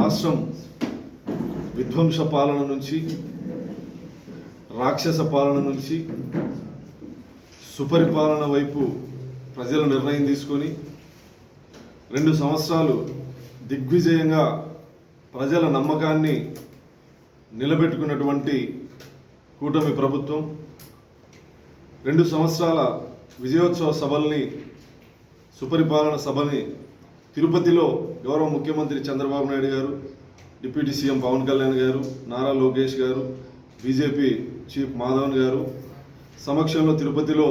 రాష్ట్రం విధ్వంస పాలన నుంచి, రాక్షస పాలన నుంచి సుపరిపాలన వైపు ప్రజలు నిర్ణయం తీసుకొని 2 సంవత్సరాలు దిగ్విజయంగా ప్రజల నమ్మకాన్ని నిలబెట్టుకున్నటువంటి కూటమి ప్రభుత్వం 2 సంవత్సరాల విజయోత్సవ సభల్ని, సుపరిపాలన సభని తిరుపతిలో గౌరవ ముఖ్యమంత్రి చంద్రబాబు నాయుడు గారు, డిప్యూటీ సీఎం పవన్ కళ్యాణ్ గారు, నారా లోకేష్ గారు, బీజేపీ చీఫ్ మాధవన్ గారు సమక్షంలో తిరుపతిలో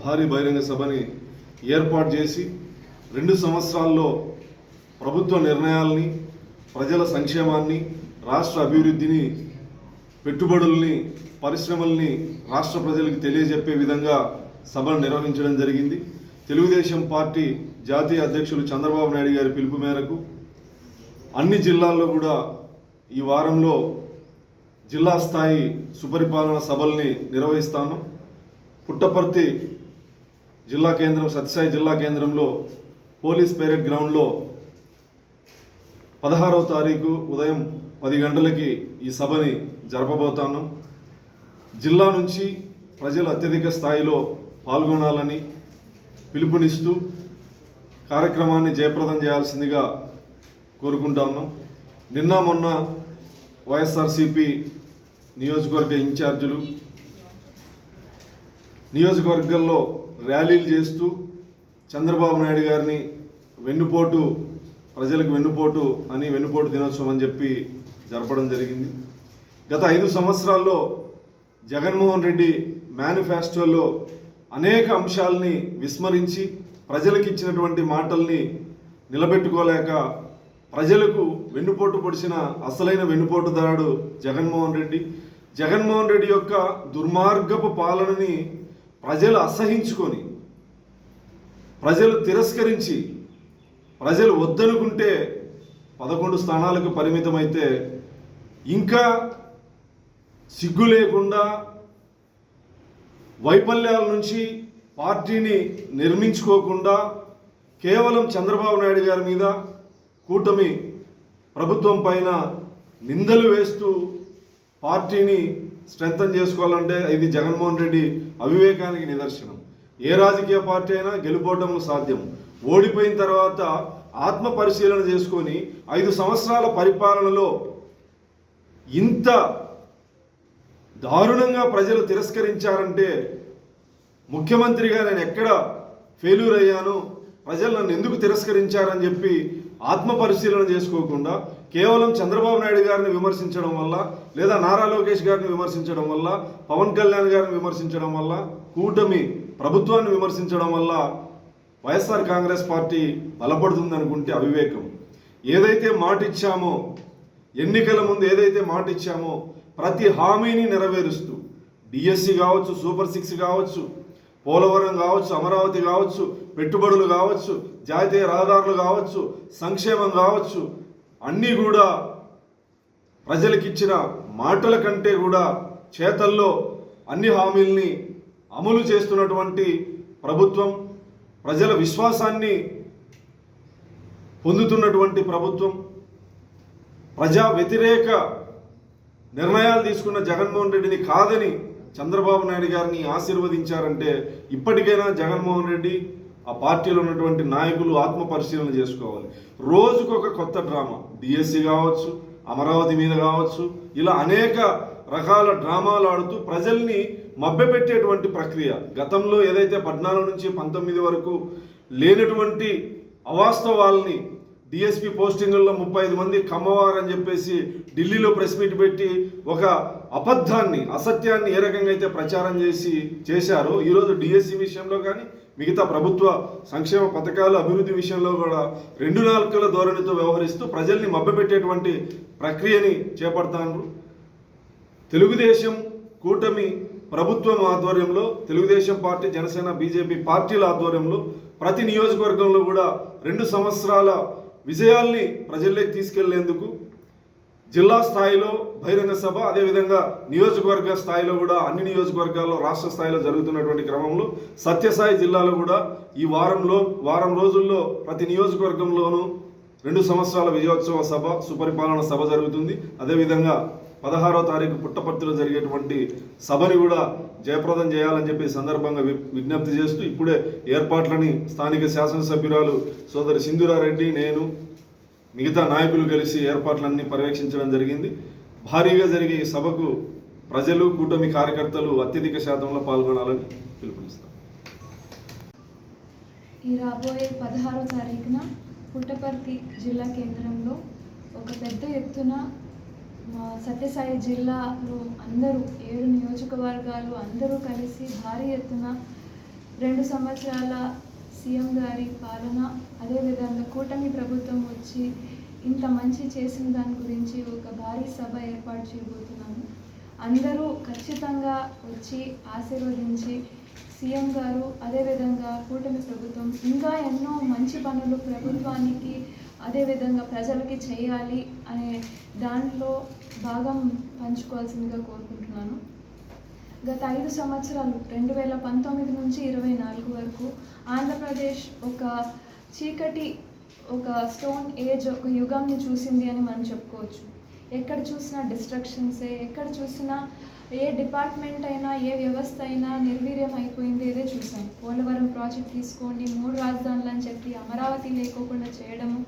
భారీ బహిరంగ సభని ఏర్పాటు చేసి 2 సంవత్సరాల్లో ప్రభుత్వ నిర్ణయాల్ని, ప్రజల సంక్షేమాన్ని, రాష్ట్ర అభివృద్ధిని, పెట్టుబడుల్ని, పరిశ్రమల్ని రాష్ట్ర ప్రజలకు తెలియజెప్పే విధంగా సభను నిర్వహించడం జరిగింది. తెలుగుదేశం పార్టీ జాతీయ అధ్యక్షులు చంద్రబాబు నాయుడు గారి పిలుపు మేరకు అన్ని జిల్లాల్లో కూడా ఈ వారంలో జిల్లా స్థాయి సుపరిపాలన సభల్ని నిర్వహిస్తాను. పుట్టపర్తి జిల్లా కేంద్రం, సత్యసాయి జిల్లా కేంద్రంలో పోలీస్ పెరేడ్ గ్రౌండ్లో 16వ తారీఖు ఉదయం 10 గంటలకి ఈ సభని జరపబోతాను. జిల్లా నుంచి ప్రజలు అత్యధిక స్థాయిలో పాల్గొనాలని పిలుపునిస్తూ కార్యక్రమాన్ని జయప్రదం చేయాల్సిందిగా కోరుకుంటాను. నిన్న మొన్న వైఎస్ఆర్సీపీ నియోజకవర్గ ఇన్ఛార్జీలు నియోజకవర్గంలో ర్యాలీలు చేస్తూ చంద్రబాబు నాయుడు గారిని వెన్నుపోటు, ప్రజలకు వెన్నుపోటు అని వెన్నుపోటు దినోత్సవం అని చెప్పి జరపడం జరిగింది. గత 5 సంవత్సరాల్లో జగన్మోహన్ రెడ్డి మేనిఫెస్టోలో అనేక అంశాలని విస్మరించి ప్రజలకు ఇచ్చినటువంటి మాటల్ని నిలబెట్టుకోలేక ప్రజలకు వెన్నుపోటు పొడిచిన అసలైన వెన్నుపోటుదారుడు జగన్మోహన్ రెడ్డి. జగన్మోహన్ రెడ్డి యొక్క దుర్మార్గపు పాలనని ప్రజలు అసహించుకొని, ప్రజలు తిరస్కరించి, ప్రజలు వద్దనుకుంటే 11 స్థానాలకు పరిమితమైతే ఇంకా సిగ్గు లేకుండా వైఫల్యాల నుంచి పార్టీని నిర్మించుకోకుండా కేవలం చంద్రబాబు నాయుడు గారి మీద, కూటమి ప్రభుత్వం పైన నిందలు వేస్తూ పార్టీని స్ట్రెంథన్ చేసుకోవాలంటే ఇది జగన్మోహన్ రెడ్డి అవివేకానికి నిదర్శనం. ఏ రాజకీయ పార్టీ అయినా గెలుపోవడం సాధ్యం. ఓడిపోయిన తర్వాత ఆత్మ పరిశీలన చేసుకొని 5 సంవత్సరాల పరిపాలనలో ఇంత దారుణంగా ప్రజలు తిరస్కరించారంటే ముఖ్యమంత్రిగా నేను ఎక్కడ ఫెయిల్యూర్ అయ్యాను, ప్రజలు నన్ను ఎందుకు తిరస్కరించారని చెప్పి ఆత్మ పరిశీలన చేసుకోకుండా కేవలం చంద్రబాబు నాయుడు గారిని విమర్శించడం వల్ల, లేదా నారా లోకేష్ గారిని విమర్శించడం వల్ల, పవన్ కళ్యాణ్ గారిని విమర్శించడం వల్ల, కూటమి ప్రభుత్వాన్ని విమర్శించడం వల్ల వైఎస్ఆర్ కాంగ్రెస్ పార్టీ బలపడుతుంది అనుకుంటే అవివేకం. ఏదైతే మాట ఇచ్చామో, ఎన్నికల ముందు ఏదైతే మాట ఇచ్చామో ప్రతి హామీని నెరవేరుస్తూ డిఎస్సి కావచ్చు, సూపర్ 6 కావచ్చు, పోలవరం కావచ్చు, అమరావతి కావచ్చు, పెట్టుబడులు కావచ్చు, జాతీయ రహదారులు కావచ్చు, సంక్షేమం కావచ్చు, అన్నీ కూడా ప్రజలకు ఇచ్చిన మాటల కంటే కూడా చేతల్లో అన్ని హామీల్ని అమలు చేస్తున్నటువంటి ప్రభుత్వం, ప్రజల విశ్వాసాన్ని పొందుతున్నటువంటి ప్రభుత్వం, ప్రజా వ్యతిరేక నిర్ణయాలు తీసుకున్న జగన్మోహన్ రెడ్డిని కాదని చంద్రబాబు నాయుడు గారిని ఆశీర్వదించారంటే ఇప్పటికైనా జగన్మోహన్ రెడ్డి, ఆ పార్టీలో ఉన్నటువంటి నాయకులు ఆత్మ పరిశీలన చేసుకోవాలి. రోజుకొక కొత్త డ్రామా, డిఎస్సి కావచ్చు, అమరావతి మీద కావచ్చు, ఇలా అనేక రకాల డ్రామాలు ఆడుతూ ప్రజల్ని మభ్యపెట్టేటువంటి ప్రక్రియ. గతంలో ఏదైతే 14 నుంచి 19 వరకు లేనటువంటి అవాస్తవాల్ని, డిఎస్పీ పోస్టింగుల్లో 35 మంది కమ్మవారని చెప్పేసి ఢిల్లీలో ప్రెస్ మీట్ పెట్టి ఒక అబద్ధాన్ని, అసత్యాన్ని ఏ రకంగా అయితే ప్రచారం చేశారో ఈరోజు డిఎస్సి విషయంలో కానీ మిగతా ప్రభుత్వ సంక్షేమ పథకాలు, అభివృద్ధి విషయంలో కూడా 2 నాలుకల ధోరణితో వ్యవహరిస్తూ ప్రజల్ని మభ్యపెట్టేటువంటి ప్రక్రియని చేపడతారు. తెలుగుదేశం కూటమి ప్రభుత్వం ఆధ్వర్యంలో, తెలుగుదేశం పార్టీ, జనసేన, బీజేపీ పార్టీల ఆధ్వర్యంలో ప్రతి నియోజకవర్గంలో కూడా 2 సంవత్సరాల విజయాల్ని ప్రజల్లోకి తీసుకెళ్లేందుకు జిల్లా స్థాయిలో బహిరంగ సభ, అదేవిధంగా నియోజకవర్గ స్థాయిలో కూడా అన్ని నియోజకవర్గాల్లో రాష్ట్ర స్థాయిలో జరుగుతున్నటువంటి క్రమంలో సత్యసాయి జిల్లాలో కూడా ఈ వారం రోజుల్లో ప్రతి నియోజకవర్గంలోనూ 2 సంవత్సరాల విజయోత్సవ సభ, సుపరిపాలన సభ జరుగుతుంది. అదేవిధంగా 16వ తారీఖు పుట్టపర్తిలో జరిగేటువంటి సభని కూడా జయప్రదం చేయాలని చెప్పి సందర్భంగా విజ్ఞప్తి చేస్తూ ఇప్పుడే ఏర్పాట్లని స్థానిక శాసనసభ్యురాలు సోదరి సింధూరారెడ్డి, నేను, మిగతా నాయకులు కలిసి ఏర్పాట్లన్నీ పర్యవేక్షించడం జరిగింది. భారీగా జరిగే ఈ సభకు ప్రజలు, కూటమి కార్యకర్తలు అత్యధిక శాతంలో పాల్గొనాలని పిలుపునిస్తాం. ఈ రాబోయే 16వ తారీఖున పుట్టపర్తి జిల్లా కేంద్రంలో ఒక పెద్ద ఎత్తున మా సత్యసాయి జిల్లాలో అందరూ 7 నియోజకవర్గాలు అందరూ కలిసి భారీ ఎత్తున 2 సంవత్సరాల సీఎం గారి పాలన, అదేవిధంగా కూటమి ప్రభుత్వం వచ్చి ఇంత మంచి చేసిన దాని గురించి ఒక భారీ సభ ఏర్పాటు చేయబోతున్నాము. అందరూ ఖచ్చితంగా వచ్చి ఆశీర్వదించి సీఎం గారు, అదేవిధంగా కూటమి ప్రభుత్వం ఇంకా ఎన్నో మంచి పనులు ప్రభుత్వానికి అదేవిధంగా ప్రజలకి చేయాలి అనే దాంట్లో భాగం పంచుకోవాల్సిందిగా కోరుకుంటున్నాను. గత 5 సంవత్సరాలు 2019 నుంచి 24 వరకు ఆంధ్రప్రదేశ్ ఒక చీకటి, ఒక స్టోన్ ఏజ్, ఒక యుగంని చూసింది అని మనం చెప్పుకోవచ్చు. ఎక్కడ చూసినా డిస్ట్రక్షన్సే, ఎక్కడ చూసినా ఏ డిపార్ట్మెంట్ అయినా, ఏ వ్యవస్థ అయినా నిర్వీర్యం అయిపోయింది. ఇదే చూసాం. పోలవరం ప్రాజెక్ట్ తీసుకోండి, 3 రాజధానులు అని చెప్పి అమరావతి లేకోకుండా చేయడము,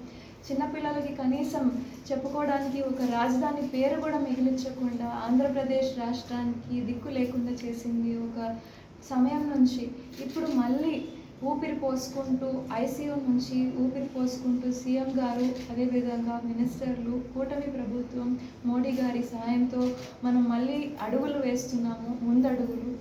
చిన్నపిల్లలకి కనీసం చెప్పుకోవడానికి ఒక రాజధాని పేరు కూడా మిగిలించకుండా ఆంధ్రప్రదేశ్ రాష్ట్రానికి దిక్కు లేకుండా చేసింది ఒక సమయం నుంచి ఇప్పుడు మళ్ళీ ఊపిరి పోసుకుంటూ ఐసీయూ నుంచి ఊపిరి పోసుకుంటూ సీఎం గారు, అదేవిధంగా మినిస్టర్లు, కూటమి ప్రభుత్వం, మోడీ గారి సహాయంతో మనం మళ్ళీ అడుగులు వేస్తున్నాము, ముందడుగులు.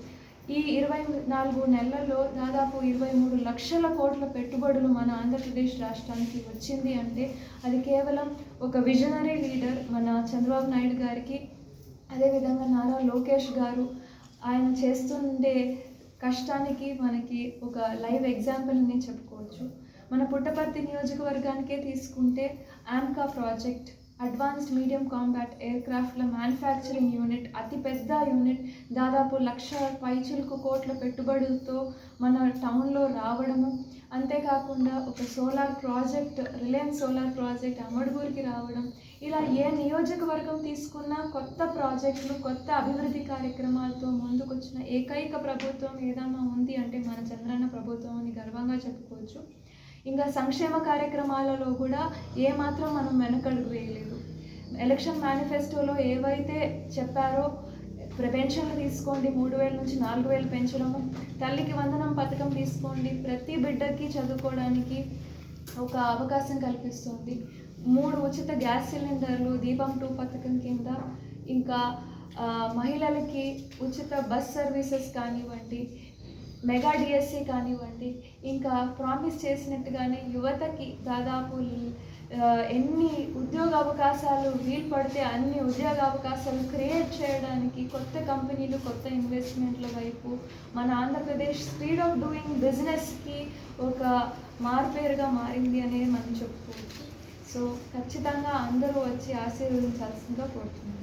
ఈ 24 నెలల్లో దాదాపు 23 లక్షల కోట్ల పెట్టుబడులు మన ఆంధ్రప్రదేశ్ రాష్ట్రానికి వచ్చింది అంటే అది కేవలం ఒక విజనరీ లీడర్ మన చంద్రబాబు నాయుడు గారికి, అదేవిధంగా నారా లోకేష్ గారు ఆయన చేస్తుండే కష్టానికి మనకి ఒక లైవ్ ఎగ్జాంపుల్ అని చెప్పుకోవచ్చు. మన పుట్టపర్తి నియోజకవర్గానికే తీసుకుంటే AMCA project, advanced medium combat ఎయిర్క్రాఫ్ట్ల మ్యానుఫ్యాక్చరింగ్ యూనిట్, అతిపెద్ద యూనిట్, దాదాపు 1,00,000 పైచిలకు కోట్ల పెట్టుబడులతో మన టౌన్లో రావడము. అంతేకాకుండా ఒక solar project, Reliance solar project అమడుగురికి రావడం. ఇలా ఏ నియోజకవర్గం తీసుకున్నా కొత్త ప్రాజెక్టులు, కొత్త అభివృద్ధి కార్యక్రమాలతో ముందుకొచ్చిన ఏకైక ప్రభుత్వం ఏదన్నా ఉంది అంటే మన చంద్రన్న ప్రభుత్వం అని గర్వంగా చెప్పుకోవచ్చు. ఇంకా సంక్షేమ కార్యక్రమాలలో కూడా ఏమాత్రం మనం వెనకడుగు వేయలేదు. ఎలక్షన్ మేనిఫెస్టోలో ఏవైతే చెప్పారో పెన్షన్లు తీసుకోండి, 3,000 నుంచి 4,000 పెంచడము, తల్లికి వందనం పథకం తీసుకోండి, ప్రతి బిడ్డకి చదువుకోవడానికి ఒక అవకాశం కల్పిస్తుంది, 3 ఉచిత గ్యాస్ సిలిండర్లు, దీపం 2 పథకం కింద, ఇంకా మహిళలకి ఉచిత బస్ సర్వీసెస్ కానివ్వండి, మెగా డిఎస్సి కానివ్వండి, ఇంకా ప్రామిస్ చేసినట్టుగానే యువతకి దాదాపు ఎన్ని ఉద్యోగ అవకాశాలు వీలు పడితే అన్ని ఉద్యోగ అవకాశాలు క్రియేట్ చేయడానికి కొత్త కంపెనీలు, కొత్త ఇన్వెస్ట్మెంట్ల వైపు మన ఆంధ్రప్రదేశ్ స్పీడ్ ఆఫ్ డూయింగ్ బిజినెస్కి ఒక మారుపేరుగా మారింది అనేది మనం చెప్పుకోవచ్చు. సో ఖచ్చితంగా అందరూ వచ్చి ఆశీర్వదించాల్సిందిగా కోరుతున్నాను.